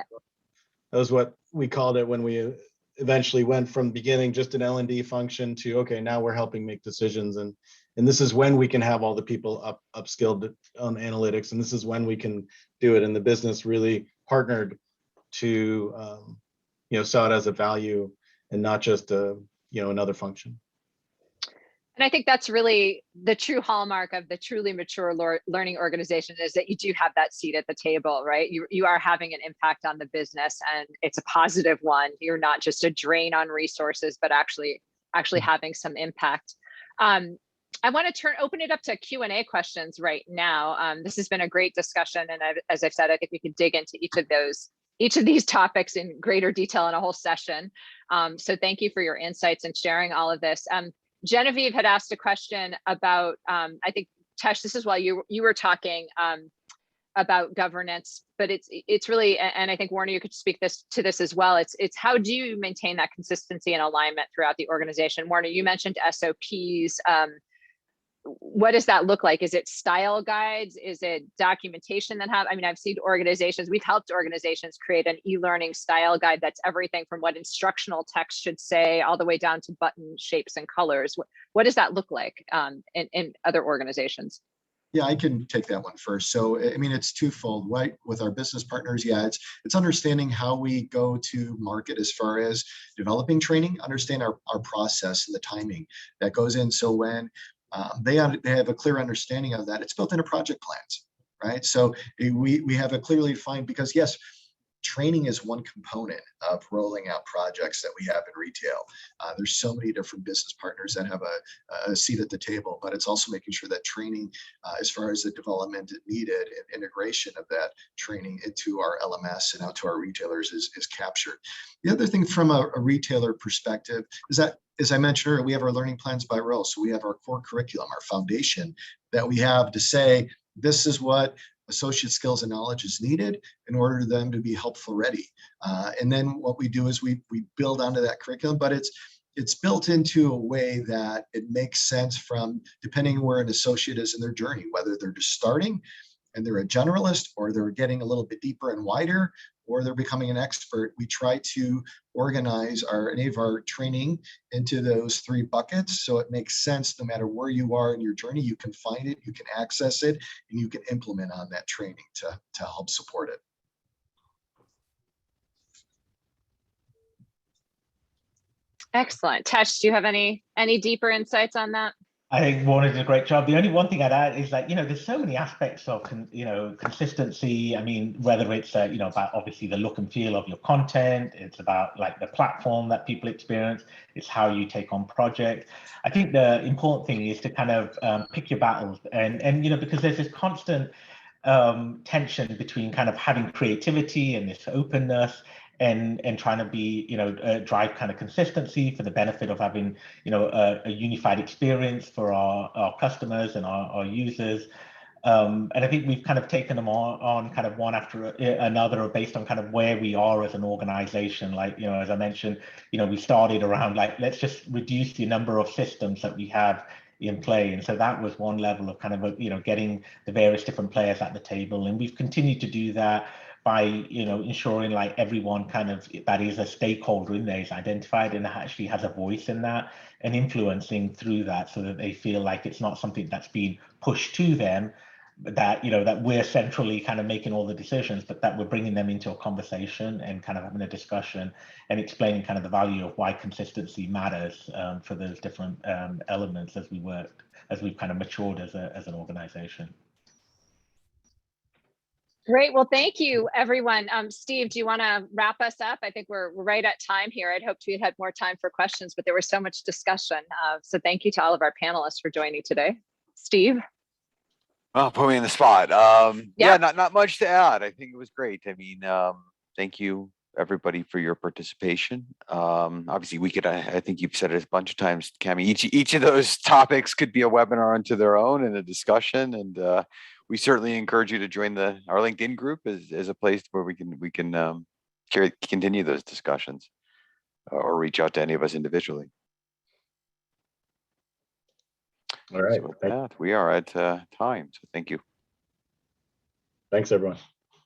was what we called it when we eventually went from beginning just an L&D function to, okay, now we're helping make decisions, and this is when we can have all the people upskilled on analytics, and this is when we can do it. And the business really partnered to saw it as a value and not just another function. And I think that's really the true hallmark of the truly mature learning organization, is that you do have that seat at the table, right? You are having an impact on the business, and it's a positive one. You're not just a drain on resources, but actually having some impact. I want to open it up to Q&A questions right now. This has been a great discussion, and as I've said, I think we can dig into each of these topics in greater detail in a whole session. So thank you for your insights and sharing all of this. Genevieve had asked a question about, I think, Tesh, this is while you were talking about governance, but it's really, and I think Warner, you could speak to this as well. It's how do you maintain that consistency and alignment throughout the organization? Warner, you mentioned SOPs. What does that look like? Is it style guides? Is it documentation that I've seen organizations, we've helped organizations create an e-learning style guide that's everything from what instructional text should say all the way down to button shapes and colors. What does that look like in other organizations? Yeah, I can take that one first. So, it's twofold, right? With our business partners, yeah, it's understanding how we go to market as far as developing training, understand our process and the timing that goes in. So when they have a clear understanding of that, it's built into project plans, right? So we have a clearly defined, because yes, training is one component of rolling out projects that we have in retail. There's so many different business partners that have a seat at the table, but it's also making sure that training, as far as the development needed and integration of that training into our LMS and out to our retailers is captured. The other thing from a retailer perspective is that, as I mentioned earlier, we have our learning plans by role. So we have our core curriculum, our foundation that we have to say, this is what associate skills and knowledge is needed in order for them to be helpful ready. And then what we do is we build onto that curriculum, but it's built into a way that it makes sense from depending where an associate is in their journey, whether they're just starting and they're a generalist, or they're getting a little bit deeper and wider, or they're becoming an expert. We try to organize any of our training into those three buckets, so it makes sense no matter where you are in your journey. You can find it, you can access it, and you can implement on that training to help support it. Excellent. Tesh, do you have any deeper insights on that? I think Warner did a great job. The only one thing I'd add is that, there's so many aspects of, consistency. Whether it's, about obviously the look and feel of your content, it's about like the platform that people experience, it's how you take on projects. I think the important thing is to kind of pick your battles and because there's this constant tension between kind of having creativity and this openness and trying to be, drive kind of consistency for the benefit of having, a unified experience for our customers and our users. And I think we've kind of taken them on kind of one after another based on kind of where we are as an organization. Like, as I mentioned, we started around like, let's just reduce the number of systems that we have in play. And so that was one level of kind of, getting the various different players at the table. And we've continued to do that by ensuring like everyone kind of that is a stakeholder in there is identified and actually has a voice in that and influencing through that, so that they feel like it's not something that's being pushed to them, but that that we're centrally kind of making all the decisions, but that we're bringing them into a conversation and kind of having a discussion and explaining kind of the value of why consistency matters for those different elements as we've kind of matured as an organization. Great. Well, thank you, everyone. Steve, do you want to wrap us up? I think we're right at time here. I'd hoped we had more time for questions, but there was so much discussion. So thank you to all of our panelists for joining today. Steve? Well, put me in the spot. Yeah, not much to add. I think it was great. Thank you, everybody, for your participation. Obviously, we could, I think you've said it a bunch of times, Cami, each of those topics could be a webinar unto their own and a discussion. And we certainly encourage you to join our LinkedIn group as a place where we can continue those discussions, or reach out to any of us individually. All right. So with that, we are at time. So thank you. Thanks, everyone.